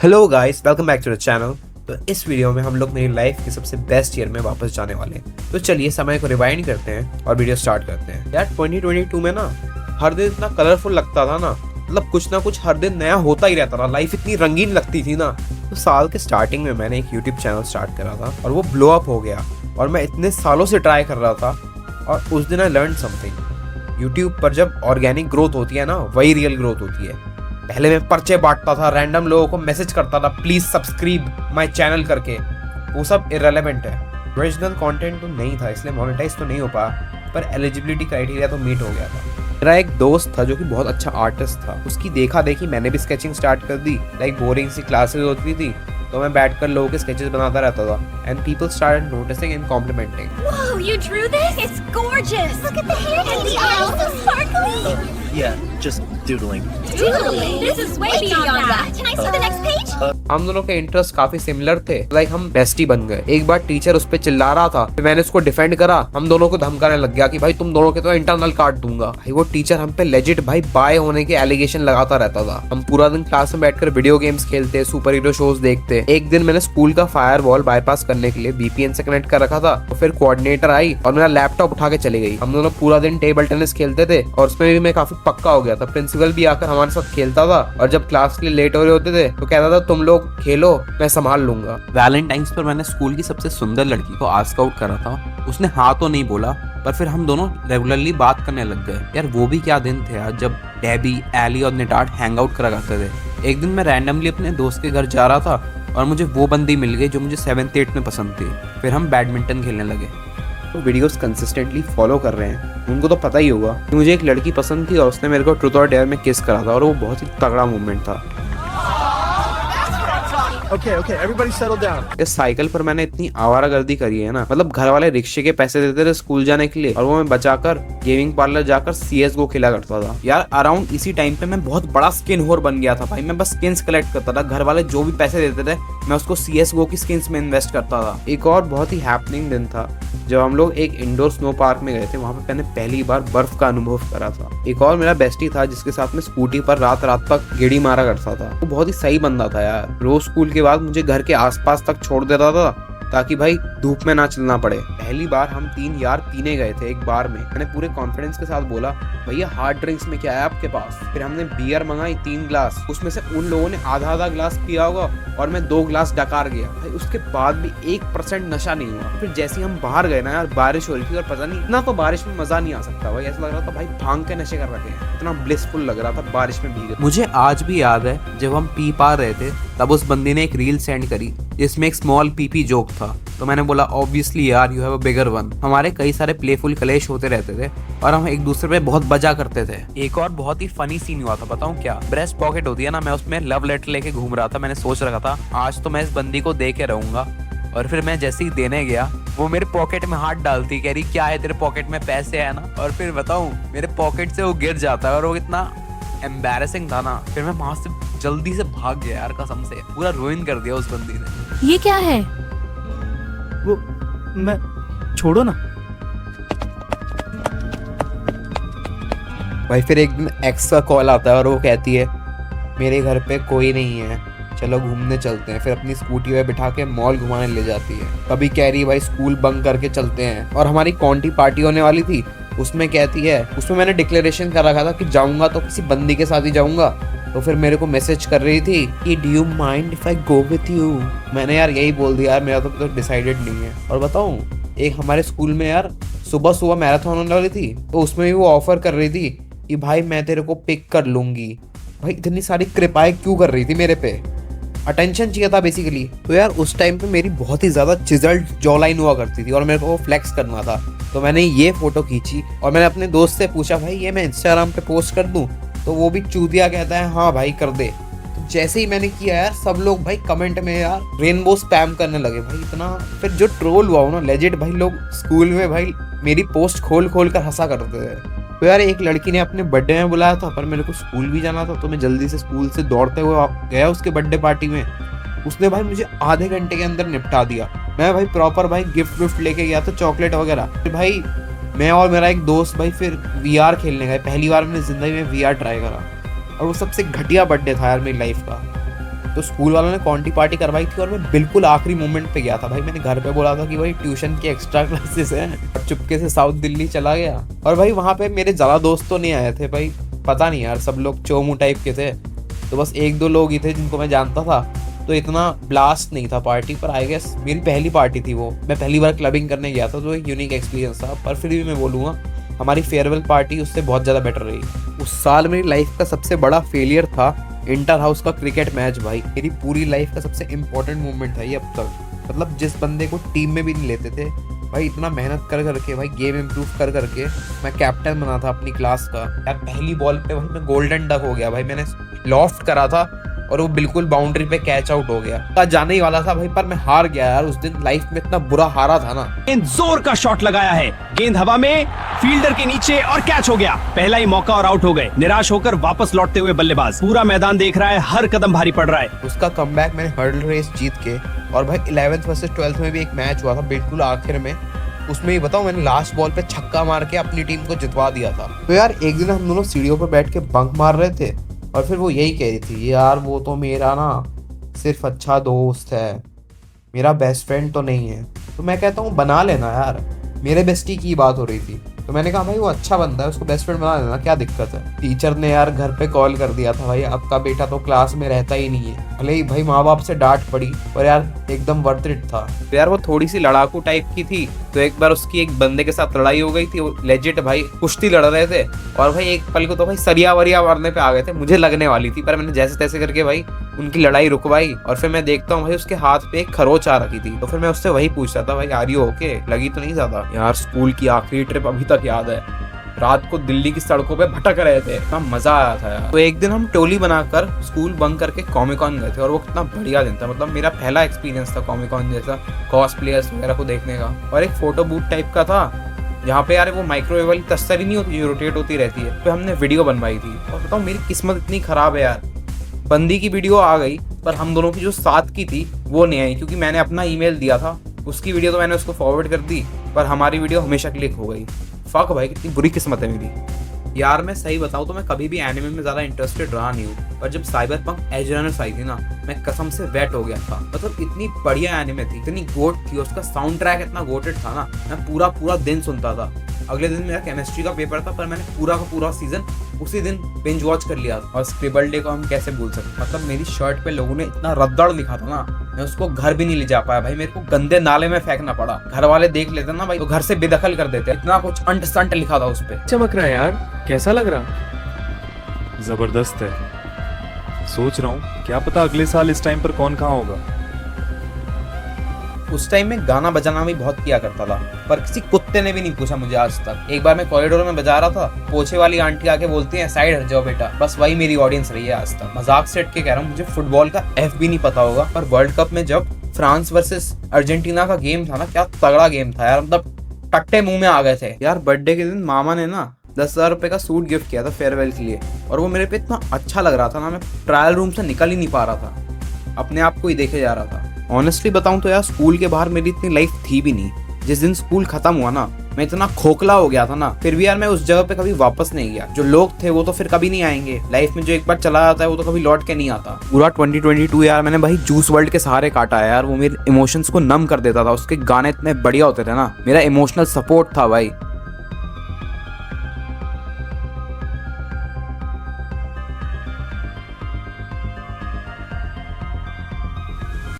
Hello guys, welcome back to the channel. तो इस video में हम लोग मेरी लाइफ के सबसे बेस्ट ईयर में वापस जाने वाले हैं। तो चलिए समय को रिवाइंड करते हैं और वीडियो स्टार्ट करते हैं। यार 2022 में ना हर दिन इतना कलरफुल लगता था ना, मतलब कुछ ना कुछ हर दिन नया होता ही रहता था। लाइफ इतनी रंगीन लगती थी ना। तो साल के स्टार्टिंग में मैंने एक यूट्यूब चैनल स्टार्ट करा था और वो ब्लो अप हो गया। और मैं इतने सालों से ट्राई कर रहा था और उस दिन आई लर्न समथिंग। यूट्यूब पर जब ऑर्गेनिक ग्रोथ होती है ना, वही रियल ग्रोथ होती है। पहले मैं पर्चे बांटता था, रैंडम लोगों को मैसेज करता था प्लीज सब्सक्राइब माय चैनल करके, वो सब इररिलेवेंट है। ओरिजिनल कंटेंट तो नहीं था, इसलिए मोनेटाइज तो नहीं हो पाया, पर एलिजिबिलिटी क्राइटेरिया तो मीट हो गया था। मेरा एक दोस्त था जो कि बहुत अच्छा आर्टिस्ट था, उसकी देखा देखी मैंने भी स्केचिंग स्टार्ट कर दी। लाइक बोरिंग सी क्लासेस होती थी तो मैं बैठकर लोगों के स्केचेस बनाता रहता था and people started noticing and complimenting. Whoa, you drew this? It's gorgeous! Look at the hair and the eyes, so sparkly! Yeah, just doodling. Doodling? This is way beyond that. Can I see the next page? हम दोनों के interest काफी similar थे, like हम bestie बन गए। एक बार teacher उस पे चिल्ला रहा था, फिर मैंने उसको डिफेंड करा। हम दोनों को धमकाने लग गया कि भाई तुम दोनों के तो इंटरनल काट दूंगा। भाई वो टीचर हम पे लेजिट भाई बाय होने के एलिगेशन लगाता रहता था। हम पूरा दिन क्लास में बैठकर वीडियो गेम्स खेलते, सुपर हीरो शोज देखते। एक दिन मैंने स्कूल का फायरवॉल बाईपास करने के लिए VPN से कनेक्ट कर रखा था, तो फिर कोऑर्डिनेटर आई और मेरा लैपटॉप उठा के चली गई। हम दोनों पूरा दिन टेबल टेनिस खेलते थे और उसमें भी मैं काफी पक्का हो गया था। प्रिंसिपल भी आकर हमारे साथ खेलता था और जब क्लास के लिए लेट हो रहे होते थे तो कहता था तुम लोग खेलो, मैं संभाल लूंगा। वैलेंटाइंस पर मैंने स्कूल की सबसे सुंदर लड़की को आस्क आउट करा था। उसने हाँ तो नहीं बोला, पर फिर हम दोनों रेगुलरली बात करने लग गए। यार वो भी क्या दिन थे यार, जब डेबी, एली और निटाट हैंग आउट करा करते थे। एक दिन मैं रैंडमली अपने दोस्त के घर जा रहा था और मुझे वो बंदी मिल गई जो मुझे 7th 8th में पसंद थी। फिर हम बैडमिंटन खेलने लगे। तो वीडियोस कंसिस्टेंटली फॉलो कर रहे हैं, उनको तो पता ही होगा कि मुझे एक लड़की पसंद थी और उसने मेरे को ट्रूथ और डेयर में किस करा था और वो बहुत ही तगड़ा मूवमेंट था। Okay, everybody settle down. इस साइकिल पर मैंने इतनी आवारागर्दी करी है ना, मतलब घर वाले रिक्शे के पैसे देते थे स्कूल जाने के लिए और वो मैं बचाकर गेमिंग पार्लर जाकर CS:GO खेला करता था। यार अराउंड इसी टाइम पे मैं बहुत बड़ा स्किन होर बन गया था भाई। मैं बस स्किन्स कलेक्ट करता था, घर वाले जो भी पैसे देते थे मैं उसको CS:GO की स्किन्स में इन्वेस्ट करता था। एक और बहुत ही हैपनिंग दिन था जब हम लोग एक इंडोर स्नो पार्क में गए थे। वहां पे मैंने पहली बार बर्फ का अनुभव करा था। एक और मेरा बेस्टी था जिसके साथ में स्कूटी पर रात रात तक गेड़ी मारा करता था। वो बहुत ही सही बंदा था यार। रोज स्कूल के बाद मुझे घर के आसपास तक छोड़ देता था ताकि भाई धूप में ना चलना पड़े। पहली बार हम 3 यार पीने गए थे एक बार में। मैंने पूरे कॉन्फिडेंस के साथ बोला भैया हार्ड ड्रिंक्स में क्या है आपके पास। फिर हमने बियर मंगाई 3 ग्लास, उसमें से उन लोगों ने आधा आधा ग्लास पिया होगा और मैं 2 ग्लास डकार गया भाई। उसके बाद भी 1% नशा नहीं हुआ। फिर जैसे ही हम बाहर गए ना यार, बारिश हो रही थी और पता नहीं इतना तो बारिश में मजा नहीं आ सकता भाई। ऐसा लग रहा था भाई भांग के नशे कर रखे हैं, इतना ब्लिसफुल लग रहा था बारिश में भीगे। मुझे आज भी याद है जब हम पी पा रहे थे तब उस बंदी ने एक रील सेंड करी जिसमें एक स्मॉल पीपी जोक था। तो मैंने बोला ऑब्वियसली यार you have a bigger one. हमारे कई सारे प्लेफुल कलेश होते रहते थे और हम एक दूसरे पे बहुत बजा करते थे। एक और बहुत ही फनी सीन हुआ था, बताऊं क्या? ब्रेस्ट पॉकेट होती है ना, मैं उसमें लव लेटर लेके घूम रहा था। मैंने सोच रखा था आज तो मैं इस बंदी को दे के रहूंगा। और फिर मैं जैसे ही देने गया वो मेरे पॉकेट में हाथ डालती, कह रही क्या है तेरे पॉकेट में पैसे है ना। और फिर बताऊं मेरे पॉकेट से वो गिर जाता है और वो इतना एम्बैरेसिंग था ना। फिर मैं वहां से जल्दी से भाग गया यार, कसम से पूरा रुइन कर दिया उस बंदी ने। ये क्या है? वो मैं छोड़ो ना। भाई फिर एक दिन एक्स का कॉल आता है और वो कहती है मेरे घर पे कोई नहीं है, चलो घूमने चलते हैं। फिर अपनी स्कूटी पे बिठा के मॉल घुमाने ले जाती है। कभी कह रही भाई स्कूल बंक करके चलते हैं। और हमारी कॉन्टी पार्टी होने वाली थी, उसमें कहती है, उसमें मैंने डिक्लेरेशन कर रखा था कि जाऊंगा तो किसी बंदी के साथ ही जाऊंगा। तो फिर मेरे को मैसेज कर रही थी कि do you mind if I go with you. मैंने यार यही बोल दिया यार, मेरा तो डिसाइडेड नहीं है। और बताऊं एक हमारे स्कूल में यार सुबह सुबह मैराथन होने वाली थी, तो उसमें भी वो ऑफर कर रही थी कि भाई मैं तेरे को पिक कर लूंगी। भाई इतनी सारी कृपाएं क्यों कर रही थी मेरे पे? अटेंशन चाहिए था बेसिकली। तो यार उस टाइम पे मेरी बहुत ही ज्यादा चिजल्ड जॉ लाइन हुआ करती थी और मेरे को वो फ्लेक्स करना था। तो मैंने ये फोटो खींची और मैंने अपने दोस्त से पूछा भाई ये मैं इंस्टाग्राम पे पोस्ट कर दूं? तो वो भी चूतिया कहता है हाँ भाई कर दे। तो जैसे ही मैंने किया यार, सब लोग भाई कमेंट में यार रेनबो स्पैम करने लगे भाई इतना। फिर जो ट्रोल हुआ ना लेजिट, भाई लोग स्कूल में भाई मेरी पोस्ट खोल खोल कर हंसा करते थे। तो यार एक लड़की ने अपने बर्थडे में बुलाया था, पर मेरे को स्कूल भी जाना था, तो मैं जल्दी से स्कूल से दौड़ते हुए गया उसके बर्थडे पार्टी में। उसने भाई मुझे आधे घंटे के अंदर निपटा दिया। मैं भाई प्रॉपर भाई गिफ्ट विफ्ट लेके गया था, चॉकलेट वगैरह। फिर भाई मैं और मेरा एक दोस्त भाई फिर VR खेलने गए। पहली बार मैंने जिंदगी में VR ट्राई करा और वो सबसे घटिया बर्थडे था यार मेरी लाइफ का। तो स्कूल वालों ने कॉन्टी पार्टी करवाई थी और मैं बिल्कुल आखिरी मोमेंट पे गया था भाई। मैंने घर पे बोला था कि भाई ट्यूशन की एक्स्ट्रा क्लासेस हैं, और चुपके से साउथ दिल्ली चला गया। और भाई वहाँ पे मेरे ज़्यादा दोस्त तो नहीं आए थे भाई, पता नहीं यार, सब लोग चोमू टाइप के थे, तो बस 1-2 लोग ही थे जिनको मैं जानता था। तो इतना ब्लास्ट नहीं था पार्टी, पर आई गेस मेरी पहली पार्टी थी वो। मैं पहली बार क्लबिंग करने गया था, तो एक यूनिक एक्सपीरियंस था। पर फिर भी मैं बोलूँगा हमारी फेयरवेल पार्टी उससे बहुत ज़्यादा बेटर रही। उस साल मेरी लाइफ का सबसे बड़ा फेलियर था इंटर हाउस का क्रिकेट मैच भाई। मेरी पूरी लाइफ का सबसे इम्पोर्टेंट मोमेंट था ये अब तक। मतलब जिस बंदे को टीम में भी नहीं लेते थे भाई, इतना मेहनत कर करके भाई, गेम इम्प्रूव कर करके मैं कैप्टन बना था अपनी क्लास का यार। पहली बॉल पे भाई मैं गोल्डन डक हो गया भाई। मैंने लॉफ्ट करा था और वो बिल्कुल बाउंड्री पे कैच आउट हो गया। जाने ही वाला था भाई, पर मैं हार गया यार उस दिन। लाइफ में इतना बुरा हारा था ना। गेंद जोर का शॉट लगाया है, गेंद हवा में, फील्डर के नीचे और कैच हो गया। पहला ही मौका और आउट हो गए। निराश होकर वापस लौटते हुए बल्लेबाज, पूरा मैदान देख रहा है, हर कदम भारी पड़ रहा है। उसका कमबैक मैंने हर्डल रेस जीत के, और भाई 11th वर्सेस 12th में भी एक मैच हुआ था बिल्कुल आखिर में, उसमें ही बताओ मैंने लास्ट बॉल पे छक्का मार के अपनी टीम को जितवा दिया था। तो यार एक दिन हम दोनों सीढ़ियों पर बैठ के बंक मार रहे थे, और फिर वो यही कह रही थी, यार वो तो मेरा ना सिर्फ अच्छा दोस्त है, मेरा बेस्ट फ्रेंड तो नहीं है। तो मैं कहता हूँ बना लेना यार, मेरे बेस्टी की बात हो रही थी। तो मैंने कहा भाई वो अच्छा बंदा है, उसको बेस्ट फ्रेंड बना लेना, क्या दिक्कत है। टीचर ने यार घर पे कॉल कर दिया था, भाई आपका बेटा तो क्लास में रहता ही नहीं है। भले ही भाई माँ बाप से डांट पड़ी, पर यार एकदम वर्थ इट था। तो यार वो थोड़ी सी लड़ाकू टाइप की थी, तो एक बार उसकी एक बंदे के साथ लड़ाई हो गई थी। वो लेजिट भाई कुश्ती लड़ रहे थे, और भाई एक पल को तो भाई सरिया वरिया मारने पे आ गए थे, मुझे लगने वाली थी, पर मैंने जैसे तैसे करके भाई उनकी लड़ाई रुकवाई। और फिर मैं देखता हूँ भाई उसके हाथ पे एक खरोच आ रखी थी, तो फिर मैं उससे वही पूछता था, भाई आर यू ओके, लगी तो नहीं ज्यादा। यार स्कूल की आखिरी ट्रिप अभी तक याद है, रात को दिल्ली की सड़कों पे भटक रहे थे, इतना मजा आया था यार। तो एक दिन हम टोली बनाकर स्कूल बंक करके कॉमिक कॉन गए थे, और वो कितना बढ़िया दिन था। मतलब मेरा पहला एक्सपीरियंस था कॉमिक कॉन जैसा, कॉस प्लेयर्स वगैरह को देखने का। और एक फोटो बूथ टाइप का था, जहाँ पे यार वो माइक्रोवेव वाली तस्तरी नहीं होती जो रोटेट होती रहती है, तो हमने वीडियो बनवाई थी। और बताओ मेरी किस्मत इतनी खराब है यार, बंदी की वीडियो आ गई, पर हम दोनों की जो साथ की थी वो नहीं आई, क्योंकि मैंने अपना ईमेल दिया था। उसकी वीडियो तो मैंने उसको फॉरवर्ड कर दी, पर हमारी वीडियो हमेशा क्लिक हो गई। फक भाई, कितनी बुरी किस्मत है मेरी। यार मैं सही बताऊं तो मैं कभी भी एनिमे में ज्यादा इंटरेस्टेड रहा नहीं हूँ, पर जब साइबरपंक एज रनर्स आई थी ना, मैं कसम से वेट हो गया था। मतलब इतनी बढ़िया एनिमे थी, इतनी गोट थी, उसका साउंड ट्रैक इतना गोटेड था ना, मैं पूरा दिन सुनता था। अगले दिन मेरा केमिस्ट्री का पेपर था, पर मैंने पूरा का पूरा सीजन उसी दिन बिंज वॉच कर लिया। और स्क्रिबल डे को हम कैसे भूल सकते। मतलब मेरी शर्ट पे लोगों ने इतना रद्दड़ लिखा था ना, मैं उसको घर भी नहीं ले जा पाया भाई, मेरे को गंदे नाले में फेंकना पड़ा। घर वाले देख लेते ना भाई, तो घर से बेदखल कर देते, इतना कुछ अंट संट लिखा था उस पे। चमक रहा है यार, कैसा लग रहा? जबरदस्त है। सोच रहा हूँ क्या पता अगले साल इस टाइम पर कौन कहाँ होगा। उस टाइम में गाना बजाना भी बहुत किया करता था, पर किसी कुत्ते ने भी नहीं पूछा मुझे आज तक। एक बार मैं कॉरिडोर में बजा रहा था, पोछे वाली आंटी आके बोलती है साइड हट जाओ बेटा, बस वही मेरी ऑडियंस रही है आज तक। मजाक से हट के कह रहा हूँ, मुझे फुटबॉल का एफ भी नहीं पता होगा, पर वर्ल्ड कप में जब फ्रांस वर्सेस अर्जेंटीना का गेम था ना, क्या तगड़ा गेम था यार। मतलब टट्टे मुंह में आ गए थे यार। बर्थडे के दिन मामा ने ना 10,000 रुपए का सूट गिफ्ट किया था फेयरवेल के लिए, और वो मेरे पे इतना अच्छा लग रहा था ना, मैं ट्रायल रूम से निकल ही नहीं पा रहा था, अपने आप को ही देखे जा रहा था। ऑनेस्टली बताऊं तो यार स्कूल के बाहर मेरी इतनी लाइफ थी भी नहीं। जिस दिन स्कूल खत्म हुआ ना, मैं इतना खोखला हो गया था ना, फिर भी यार मैं उस जगह पे कभी वापस नहीं गया। जो लोग थे वो तो फिर कभी नहीं आएंगे लाइफ में, जो एक बार चला जाता है वो तो कभी लौट के नहीं आता। पूरा 2022 यार मैंने भाई जूस वर्ल्ड के सहारे काटा है यार। वो मेरे इमोशंस को नम कर देता था, उसके गाने इतने बढ़िया होते थे ना, मेरा इमोशनल सपोर्ट था भाई।